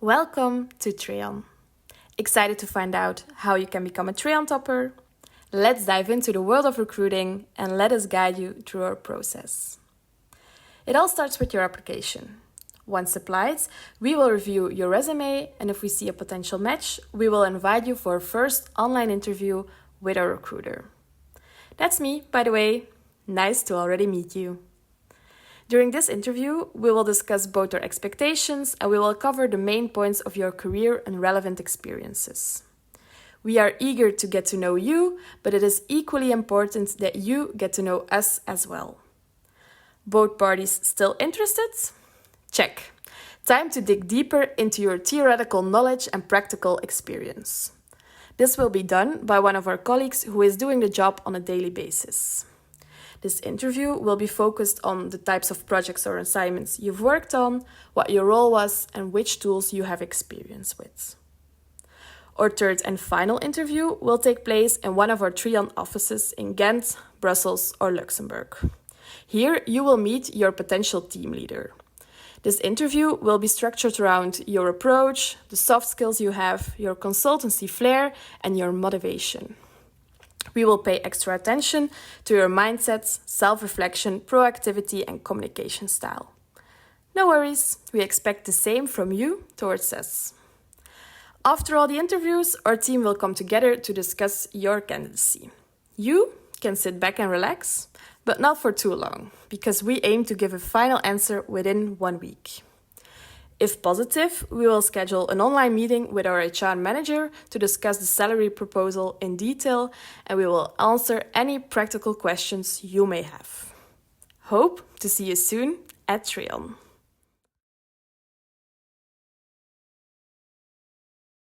Welcome to Threon. Excited to find out how you can become a Threon topper? Let's dive into the world of recruiting and let us guide you through our process. It all starts with your application. Once applied, we will review your resume, and if we see a potential match, we will invite you for a first online interview with our recruiter. That's me, by the way. Nice to already meet you. During this interview, we will discuss both our expectations and we will cover the main points of your career and relevant experiences. We are eager to get to know you, but it is equally important that you get to know us as well. Both parties still interested? Check. Time to dig deeper into your theoretical knowledge and practical experience. This will be done by one of our colleagues who is doing the job on a daily basis. This interview will be focused on the types of projects or assignments you've worked on, what your role was, and which tools you have experience with. Our third and final interview will take place in one of our Threon offices in Ghent, Brussels, or Luxembourg. Here you will meet your potential team leader. This interview will be structured around your approach, the soft skills you have, your consultancy flair, and your motivation. We will pay extra attention to your mindsets, self-reflection, proactivity, and communication style. No worries, we expect the same from you towards us. After all the interviews, our team will come together to discuss your candidacy. You can sit back and relax, but not for too long, because we aim to give a final answer within 1 week. If positive, we will schedule an online meeting with our HR manager to discuss the salary proposal in detail, and we will answer any practical questions you may have. Hope to see you soon at Threon.